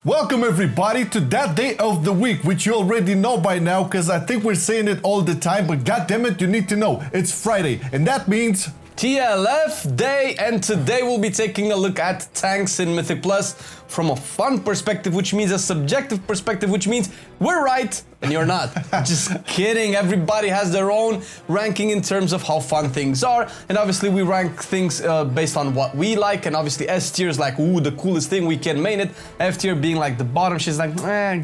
Welcome everybody to that day of the week, which you already know by now because I think we're saying it all the time, but goddammit, you need to know. It's Friday, and that means TLF Day, and today we'll be taking a look at tanks in Mythic Plus from a fun perspective, which means a subjective perspective, which means we're right and you're not. Just kidding, everybody has their own ranking in terms of how fun things are, and obviously we rank things based on what we like, and obviously S tier is like, ooh, the coolest thing, we can main it. F tier being like the bottom, she's like,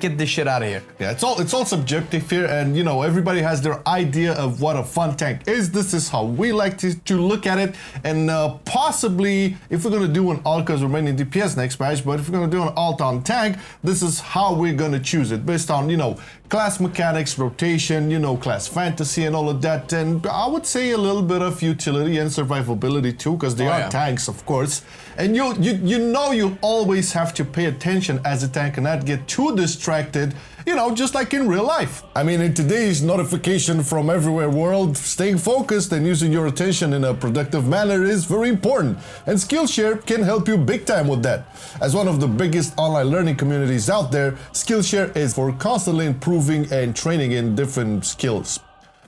get this shit out of here. Yeah, it's all subjective here, and you know, everybody has their idea of what a fun tank is. This is how we like to look at it, and possibly, if we're gonna do an alt, because we're mainly DPS next match, but if we're gonna do an alt on tank, this is how we're gonna choose it, based on, you know, class mechanics, rotation, you know, class fantasy and all of that, and I would say a little bit of utility and survivability too, because they are tanks, of course. And you know you always have to pay attention as a tank and not get too distracted, you know, just like in real life. I mean, in today's notification from everywhere world, staying focused and using your attention in a productive manner is very important, and Skillshare can help you big time with that. As one of the biggest online learning communities out there, Skillshare is for constantly improving and training in different skills.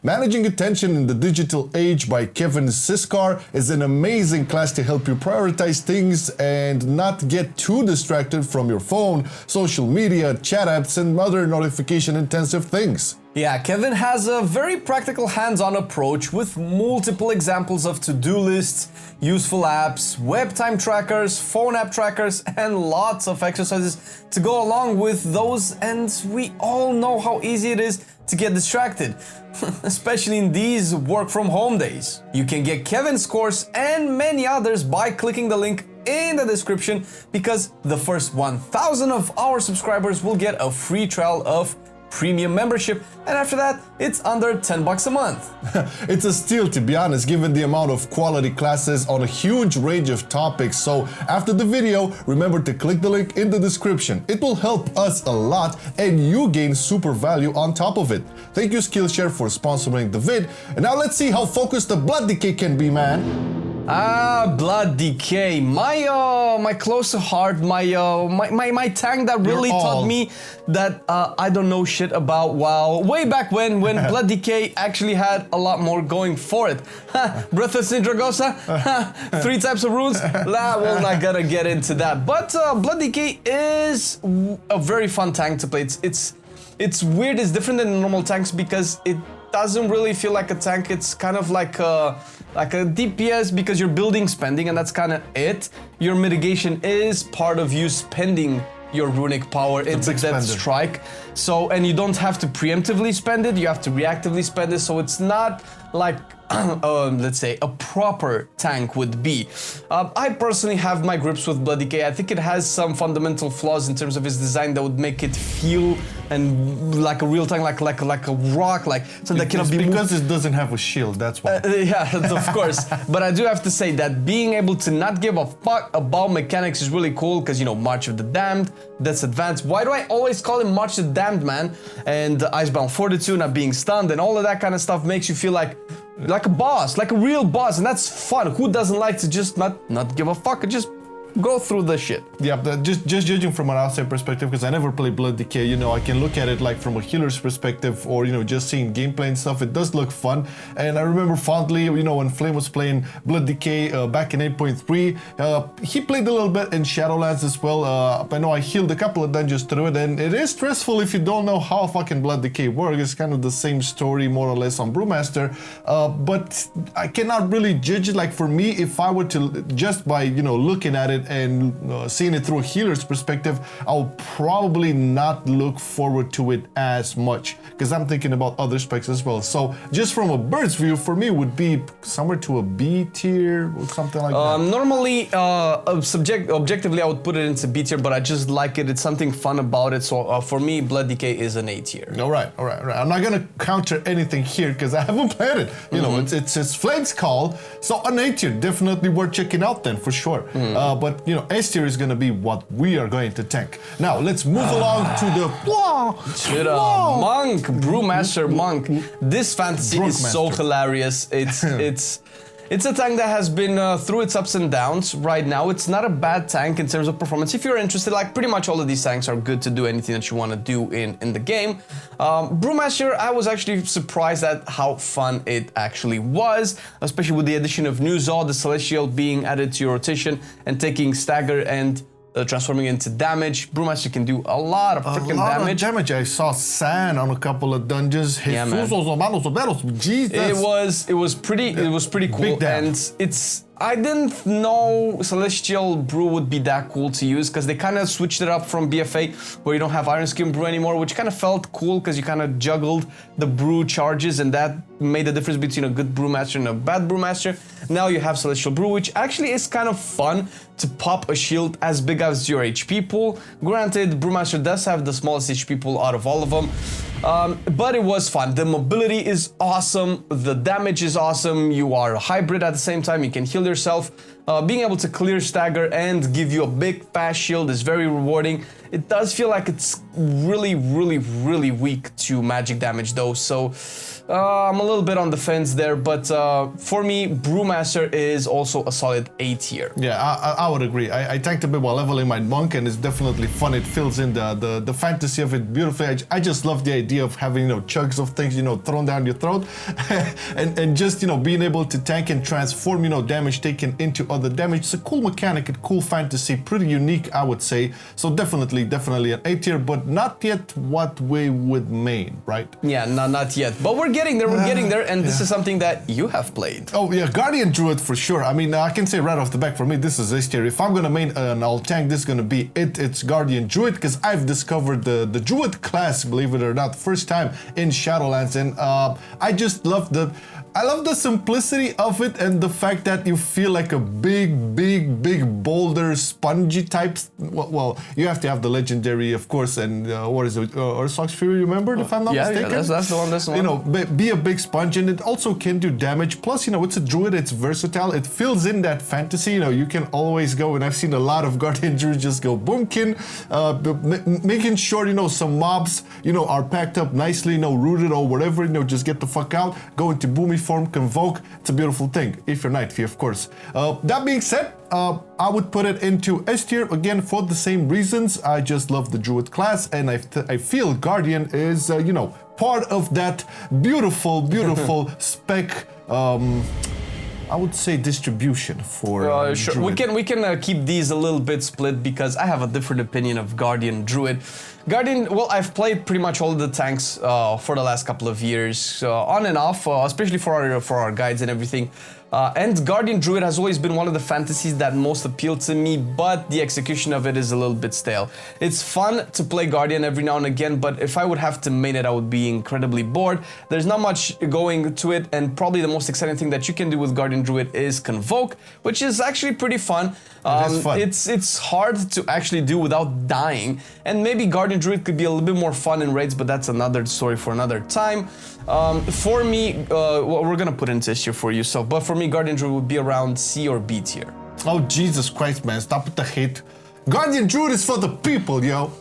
Managing Attention in the Digital Age by Kevin Siskar is an amazing class to help you prioritize things and not get too distracted from your phone, social media, chat apps, and other notification-intensive things. Yeah, Kevin has a very practical hands-on approach with multiple examples of to-do lists, useful apps, web time trackers, phone app trackers, and lots of exercises to go along with those, and we all know how easy it is to get distracted, especially in these work-from-home days. You can get Kevin's course and many others by clicking the link in the description, because the first 1,000 of our subscribers will get a free trial of premium membership, and after that it's under $10 a month. It's a steal, to be honest, given the amount of quality classes on a huge range of topics. So after the video, remember to click the link in the description. It will help us a lot and you gain super value on top of it. Thank you Skillshare for sponsoring the vid, and now let's see how focused the blood decay can be, man. Blood decay, my close to heart, my tank that really taught me that I don't know shit about WoW way back when blood decay actually had a lot more going for it. Breath of Sindragosa, 3 types of runes, we're not gonna get into that, but blood decay is a very fun tank to play. It's weird, it's different than normal tanks because it doesn't really feel like a tank. It's kind of like a DPS because you're building spending, and that's kind of it. Your mitigation is part of you spending your runic power into Death Strike. So, and you don't have to preemptively spend it, you have to reactively spend it, so it's not like let's say a proper tank would be. I personally have my grips with Blood Decay. I think it has some fundamental flaws in terms of its design that would make it feel and like a real tank, like a rock, like something that cannot be moved. Because it doesn't have a shield, that's why. Yeah, of course. But I do have to say that being able to not give a fuck about mechanics is really cool, because, you know, March of the Damned, that's advanced. Why do I always call him March of the Damned, man? And Icebound Fortitude, not being stunned, and all of that kind of stuff makes you feel like a boss, like a real boss, and that's fun. Who doesn't like to just not give a fuck and just go through the shit? Yeah, just judging from an outside perspective, because I never played Blood Decay, you know, I can look at it like from a healer's perspective, or, you know, just seeing gameplay and stuff. It does look fun, and I remember fondly, you know, when Flame was playing Blood Decay back in 8.3, he played a little bit in Shadowlands as well. I know I healed a couple of dungeons through it, and it is stressful if you don't know how fucking Blood Decay works. It's kind of the same story, more or less, on Brewmaster, but I cannot really judge it. Like, for me, if I were to, just by, you know, looking at it and seeing it through a healer's perspective, I'll probably not look forward to it as much, because I'm thinking about other specs as well. So just from a bird's view, for me, would be somewhere to a B tier or something like that. Normally, objectively, I would put it into B tier, but I just like it. It's something fun about it. So for me, Blood Decay is an A tier. All right. I'm not gonna counter anything here because I haven't played it. You know, it's Flame's call. So an A tier, definitely worth checking out then, for sure. But, you know, S tier is gonna be what we are going to tank. Now let's move along to the Monk, Brewmaster Monk. This fantasy is so hilarious. It's a tank that has been through its ups and downs right now. It's not a bad tank in terms of performance. If you're interested, like pretty much all of these tanks are good to do anything that you want to do in the game. Brewmaster, I was actually surprised at how fun it actually was, especially with the addition of new Zod, the Celestial being added to your rotation and taking stagger and transforming into damage. Brewmaster can do a lot of freaking damage. I saw sand on a couple of dungeons. Yeah, man. Jesus. It was pretty cool, and I didn't know Celestial Brew would be that cool to use because they kind of switched it up from BFA where you don't have Iron Skin Brew anymore, which kind of felt cool because you kind of juggled the brew charges and that made the difference between a good Brewmaster and a bad Brewmaster. Now you have Celestial Brew, which actually is kind of fun to pop a shield as big as your HP pool. Granted, Brewmaster does have the smallest HP pool out of all of them, but it was fun. The mobility is awesome, the damage is awesome, you are a hybrid at the same time, you can heal yourself. Being able to clear stagger and give you a big fast shield is very rewarding. It does feel like it's really weak to magic damage though, so I'm a little bit on the fence there, but for me, Brewmaster is also a solid A tier. Yeah, I would agree. I tanked a bit while leveling my monk, and it's definitely fun. It fills in the fantasy of it beautifully. I just love the idea of having, chugs of things, thrown down your throat, and just, being able to tank and transform, damage taken into other damage. It's a cool mechanic, a cool fantasy, pretty unique, I would say. So definitely an A tier, but not yet what we would main, right? Yeah, not yet, but we're getting there, and this is something that you have played. Oh yeah, Guardian Druid for sure. I mean, I can say right off the back, for me, this is S tier. If I'm gonna main an alt tank, this is gonna be it. It's Guardian Druid, because I've discovered the Druid class, believe it or not, first time in Shadowlands, and I just love the simplicity of it and the fact that you feel like a big boulder, spongy type. Well, you have to have the legendary, of course, and what is it? Ursox Fury, remember, if I'm not mistaken? Yeah, that's the one. That's the one. Be a big sponge, and it also can do damage. Plus, it's a druid, it's versatile. It fills in that fantasy. You can always go, and I've seen a lot of Guardian Druids just go boomkin, making sure, some mobs, are packed up nicely, rooted or whatever, just get the fuck out, go into boomy form, convoke. It's a beautiful thing, if you're Night Thief, of course. That being said, I would put it into S tier, again, for the same reasons. I just love the Druid class, and I feel Guardian is, part of that beautiful spec, I would say, distribution for sure. Druid. We can keep these a little bit split because I have a different opinion of Guardian Druid. Guardian, well, I've played pretty much all of the tanks for the last couple of years, on and off, especially for our guides and everything. And Guardian Druid has always been one of the fantasies that most appealed to me, but the execution of it is a little bit stale. It's fun to play Guardian every now and again, but if I would have to main it, I would be incredibly bored. There's not much going to it, and probably the most exciting thing that you can do with Guardian Druid is Convoke, which is actually pretty fun. It's hard to actually do without dying, and maybe Guardian Druid could be a little bit more fun in raids, but that's another story for another time. For me, well, we're gonna put into this here for you, but for me, Guardian Druid would be around C or B tier. Oh, Jesus Christ, man, stop with the hate. Guardian Druid is for the people, yo.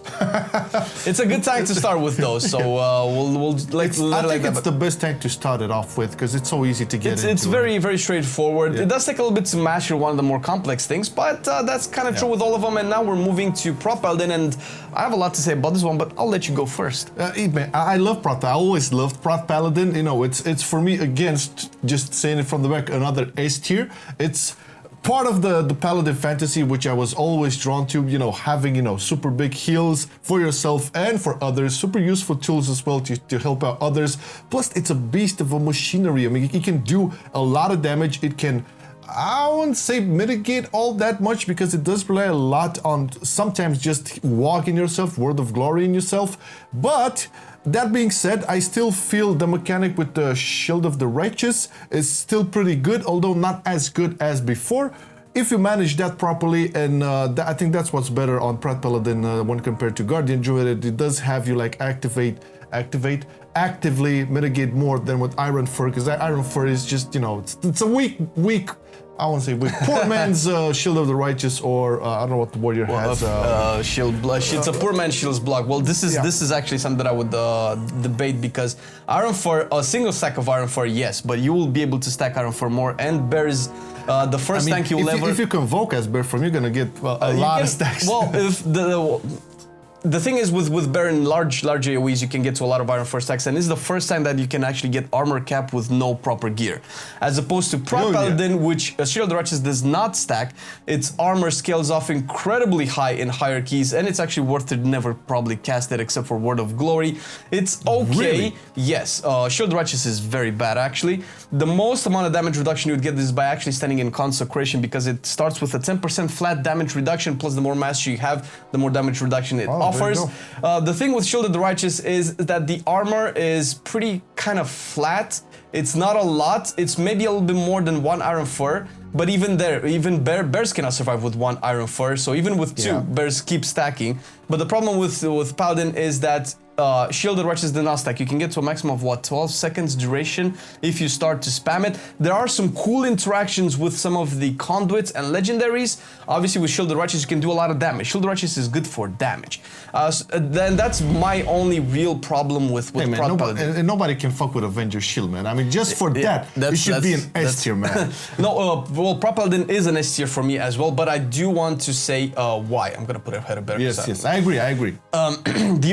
It's a good tank to start with, though, so we'll I think it's the best tank to start it off with, because it's so easy to get into. It's very straightforward. Yeah. It does take a little bit to master one of the more complex things, but that's kind of true with all of them. And now we're moving to Prot Paladin, and I have a lot to say about this one, but I'll let you go first. I love Prot. I always loved Prot Paladin. it's for me, again, just saying it from the back, another S tier. It's part of the Paladin fantasy, which I was always drawn to, having, super big heals for yourself and for others, super useful tools as well to help out others. Plus, it's a beast of a machinery. I mean, it can do a lot of damage. It can, I wouldn't say mitigate all that much, because it does rely a lot on sometimes just walking yourself, Word of Glory in yourself. But that being said, I still feel the mechanic with the Shield of the Righteous is still pretty good, although not as good as before. If you manage that properly, and I think that's what's better on Prot Paladin when compared to Guardian Druid. It does have you activate activate, actively mitigate more than with Iron Fur, because that Iron Fur is just, you know, it's a weak, I won't say weak, poor man's Shield of the Righteous, or I don't know what the warrior has. Shield block. It's a poor man's shield's block. Well, this is actually something that I would debate, because Iron Fur, a single stack of Iron Fur, yes, but you will be able to stack Iron Fur more, and bears the first tank you'll ever. If you convoke as Bear Form, you're gonna get a lot of stacks. Well, if the thing is, with Bear in large AoEs, you can get to a lot of Iron Fur stacks, and this is the first time that you can actually get armor cap with no proper gear. As opposed to Prot Paladin, which Shield of the Righteous does not stack, its armor scales off incredibly high in hierarchies, and it's actually worth it. Never probably cast it except for Word of Glory. It's okay. Really? Yes, Shield of the Righteous is very bad, actually. The most amount of damage reduction you would get is by actually standing in Consecration, because it starts with a 10% flat damage reduction, plus the more mastery you have, the more damage reduction it offers. The thing with Shield of the Righteous is that the armor is pretty kind of flat. It's not a lot. It's maybe a little bit more than 1 Iron Fur, but even there, even bears cannot survive with 1 Iron Fur. So even with 2, bears keep stacking. But the problem with Paladin is that Shield of the Righteous does not stack. You can get to a maximum of 12 seconds duration if you start to spam it. There are some cool interactions with some of the conduits and legendaries. Obviously with Shield of the Righteous you can do a lot of damage. Shield of the Righteous is good for damage. Then that's my only real problem with Paladin. Nobody can fuck with Avenger Shield, man. I mean, just for that, it should be an S tier, man. No, well, Prot Paladin is an S tier for me as well, but I do want to say why. I'm gonna put it ahead of Bear. Yes, I agree.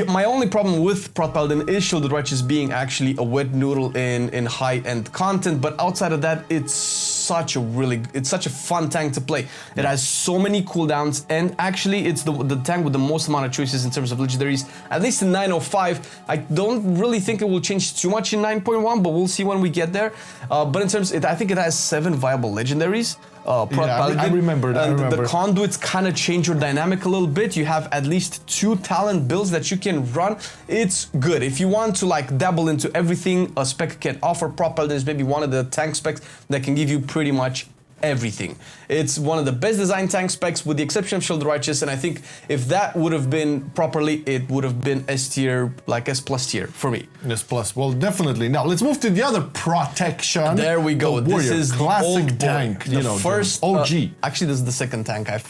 My only problem with Prot Paladin is Shield of the Righteous being actually a wet noodle in high-end content, but outside of that, it's such a fun tank to play. It has so many cooldowns, and actually it's the tank with the most amount of choices in terms of legendaries, at least in 905. I don't really think it will change too much in 9.1, but we'll see when we get there. But in terms, I think it has 7 viable legendaries. Paladin. I remember that. The conduits kind of change your dynamic a little bit. You have at least 2 talent builds that you can run. It's good. If you want to like dabble into everything a spec can offer, Prot Paladin is maybe one of the tank specs that can give you pretty much everything. It's one of the best designed tank specs with the exception of Shield of the Righteous, and I think if that would have been properly, it would have been S tier, like S plus tier for me. S plus, well, definitely. Now let's move to the other protection. There we go. The Warrior, this is classic tank. The first OG. Actually, this is the second tank I've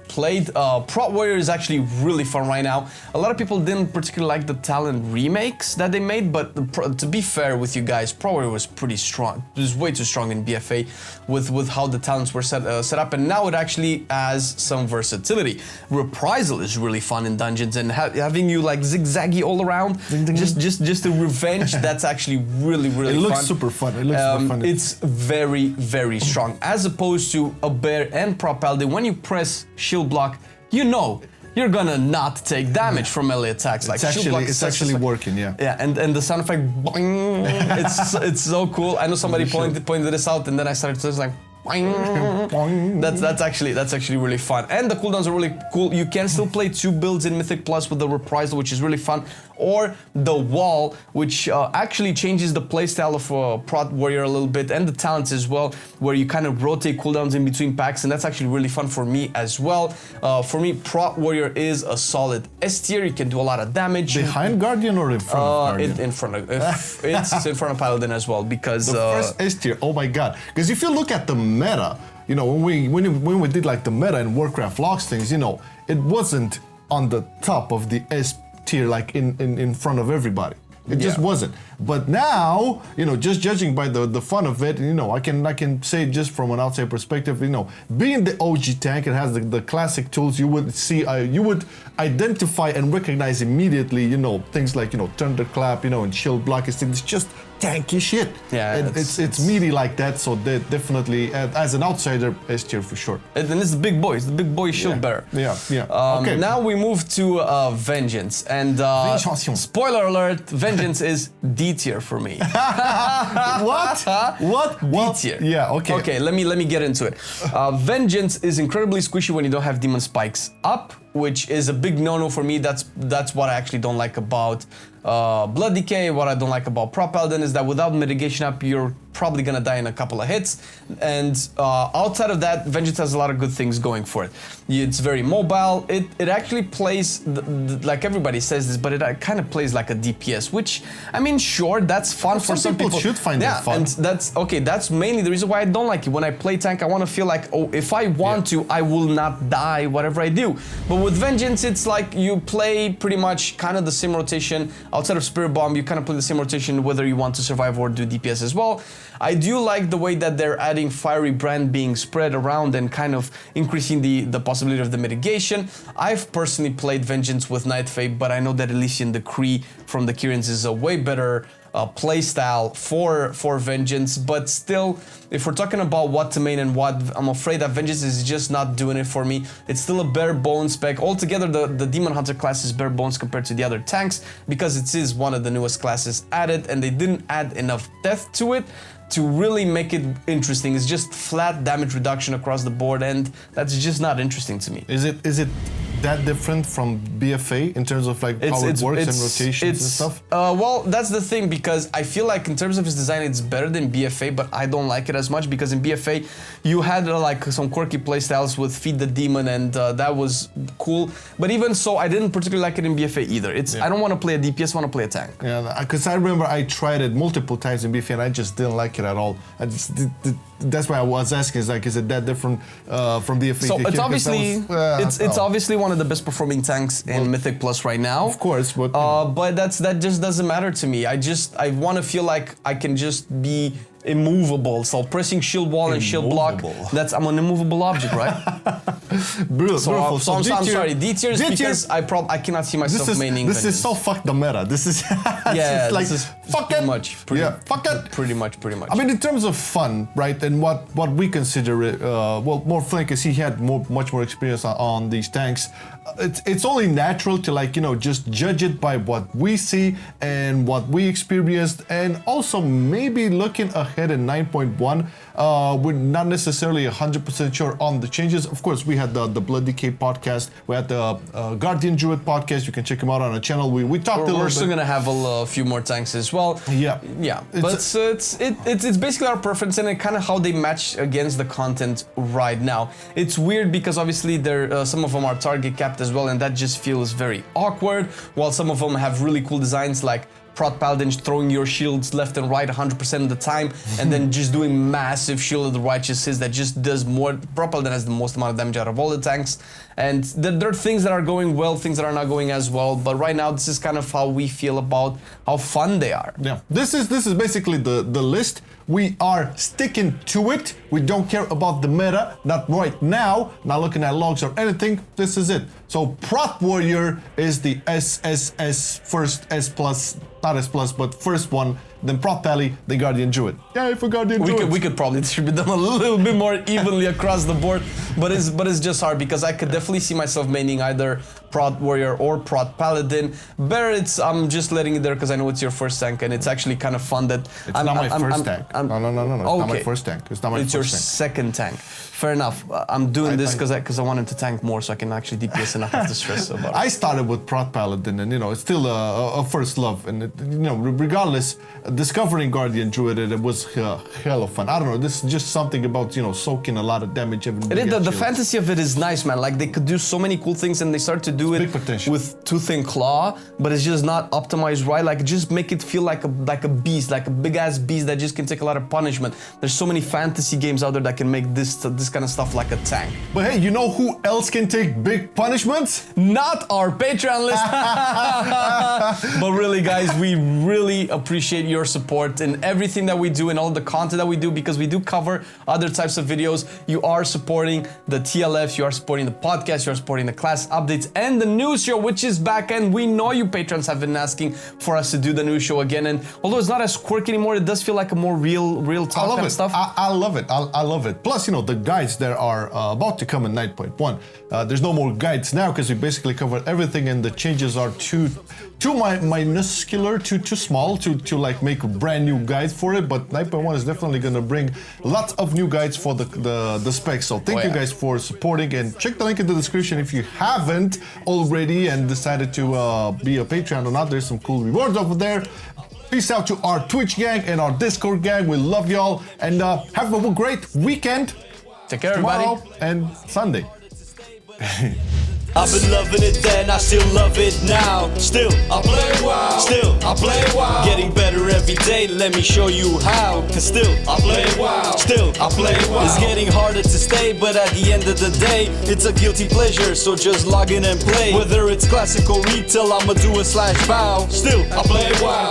played. Prot Warrior is actually really fun right now. A lot of people didn't particularly like the Talent remakes that they made, but to be fair with you guys, Prot Warrior was pretty strong. It was way too strong in BFA with how the talents were set up, and now it actually has some versatility. Reprisal is really fun in dungeons, and having you like zigzaggy all around, just a revenge. That's actually really fun. It looks super fun. It looks super fun. It's very strong, as opposed to a Bear and Prot Paladin. When you press shield block, you know you're gonna not take damage from melee attacks. Like it's actually working, yeah. Yeah, and the sound effect, boing, it's so cool. I know somebody pointed this out, and then I started to like. That's actually really fun, and the cooldowns are really cool. You can still play 2 builds in Mythic Plus with the Reprisal, which is really fun, or the Wall, which actually changes the playstyle of Prot Warrior a little bit, and the talents as well, where you kind of rotate cooldowns in between packs, and that's actually really fun for me as well. For me, Prot Warrior is a solid S tier. You can do a lot of damage. Behind Guardian or in front of Guardian? In front of it's in front of Paladin as well, because the first S tier. Oh my god! Because if you look at the meta, you know, when we did like the meta and Warcraft logs things, you know, it wasn't on the top of the S tier like in front of everybody. It just wasn't. But now, you know, just judging by the fun of it, you know, I can say just from an outside perspective, you know, being the OG tank, it has the classic tools. You would see, you would identify and recognize immediately, you know, things like, you know, Thunderclap, you know, and Shield Block. It's just tanky shit. Yeah, and it's meaty like that. So they definitely, as an outsider, S tier for sure. And then it's the big boys, the big boy shield bearer. Yeah. Okay. Now we move to Vengeance, and spoiler alert, Vengeance is D tier for me. What? D tier. Yeah. Okay. Okay. Let me get into it. Vengeance is incredibly squishy when you don't have demon spikes up, which is a big no-no for me. That's what I actually don't like about Blood Decay. What I don't like about Prot Paladin is that without mitigation up, you're probably gonna die in a couple of hits. And outside of that, Vengeance has a lot of good things going for it. It's very mobile. It actually plays, like everybody says this, but it kind of plays like a DPS, which, I mean, sure, that's fun for some people. Should find that fun. And that's mainly the reason why I don't like it. When I play tank, I want to feel like, oh, if I want to, I will not die, whatever I do. But with Vengeance, it's like you play pretty much kind of the same rotation. Outside of Spirit Bomb, you kind of play the same rotation whether you want to survive or do DPS as well. I do like the way that they're adding Fiery Brand being spread around and kind of increasing the possibility of the mitigation. I've personally played Vengeance with Night Fate, but I know that Elysian Decree from the Kyrans is a way better playstyle for Vengeance. But still, if we're talking about what to main and what, I'm afraid that Vengeance is just not doing it for me. It's still a bare bones spec. Altogether, the Demon Hunter class is bare bones compared to the other tanks because it is one of the newest classes added, and they didn't add enough depth to it to really make it interesting. It's just flat damage reduction across the board, and that's just not interesting to me. Is it that different from BFA in terms of like how it works and rotations and stuff? Well, that's the thing, because I feel like in terms of its design, it's better than BFA, but I don't like it as much because in BFA, you had like some quirky playstyles with Feed the Demon, and that was cool. But even so, I didn't particularly like it in BFA either. I don't want to play a DPS, I want to play a tank. Yeah, because I remember I tried it multiple times in BFA and I just didn't like it at all. That's why I was asking, is it that different from BFA? So it's obviously it's obviously one of the best performing tanks in Mythic Plus right now. Of course, but that just doesn't matter to me. I want to feel like I can just be immovable. So pressing shield wall and shield block, I'm an immovable object, right? Beautiful. So I'm sorry, D tier is because I cannot see myself maining This is so fuck the meta. This is yeah, like this is fuck pretty it. much. Fuck it. Pretty much. I mean, in terms of fun, right, and what we consider it, well, more Flink, because he had much more experience on these tanks. It's only natural to, like, just judge it by what we see and what we experienced, and also maybe looking ahead in 9.1. We're not necessarily 100% sure on the changes. Of course, we had the Blood Decay podcast. We had the Guardian Druid podcast. You can check them out on our channel. We talked a little bit. We're still gonna have a few more tanks as well. Yeah. But it's basically our preference and kind of how they match against the content right now. It's weird because obviously some of them are target capped as well, and that just feels very awkward. While some of them have really cool designs like Prot Paladin throwing your shields left and right 100% of the time, and then just doing massive Shield of the Righteous that just does more. Prot Paladin has the most amount of damage out of all the tanks, and there are things that are going well, things that are not going as well. But right now, this is kind of how we feel about how fun they are. Yeah, this is basically the list. We are sticking to it. We don't care about the meta, not right now, not looking at logs or anything. This is it. So Prot Warrior is the SSS first S plus, not S plus, but first one. Then Prot Pally, the Guardian Druid. Yay for Guardian Druid. We could probably distribute them a little bit more evenly across the board, but it's just hard because I could definitely see myself maining either Prot Warrior or Prot Paladin. Better, I'm just letting it there because I know it's your first tank, and it's actually kind of fun that it's not my first tank. No. It's not my first tank. It's not my first tank. It's your second tank. Fair enough. I'm doing this because I wanted to tank more so I can actually DPS and not have to stress about it. I started with Prot Paladin, and it's still a first love, and regardless, discovering Guardian Druid, it was hell of fun. I don't know, this is just something about soaking a lot of damage. The fantasy of it is nice, man. Like, they could do so many cool things, and they start to do it with Tooth and Claw, but it's just not optimized right. Like, just make it feel like a beast, like a big ass beast that just can take a lot of punishment. There's so many fantasy games out there that can make this kind of stuff like a tank. But hey, you know who else can take big punishments? Not our Patreon list. But really, guys, we really appreciate your support in everything that we do and all the content that we do, because we do cover other types of videos. You are supporting the TLFs, you are supporting the podcast, you are supporting the class updates and the news show, which is back. And we know you patrons have been asking for us to do the news show again. And although it's not as quirky anymore, it does feel like a more real talk kind of stuff. I love it. I love it. Plus, the guides that are about to come in 9.1. There's no more guides now because we basically covered everything, and the changes are too minuscular, too small to like make a brand new guide for it. But 9.1 is definitely gonna bring lots of new guides for the specs. So thank you guys for supporting, and check the link in the description if you haven't already and decided to be a Patreon or not. There's some cool rewards over there. Peace out to our Twitch gang and our Discord gang. We love y'all. And have a great weekend. Take care, everybody. Tomorrow and Sunday. I've been loving it then, I still love it now. Still, I play WoW. Still, I play WoW. Getting better every day, let me show you how. Cause still, I play WoW. Still, I play WoW. It's getting harder to stay, but at the end of the day, it's a guilty pleasure, so just log in and play. Whether it's classic or retail, I'ma do a /bow. Still, I play WoW.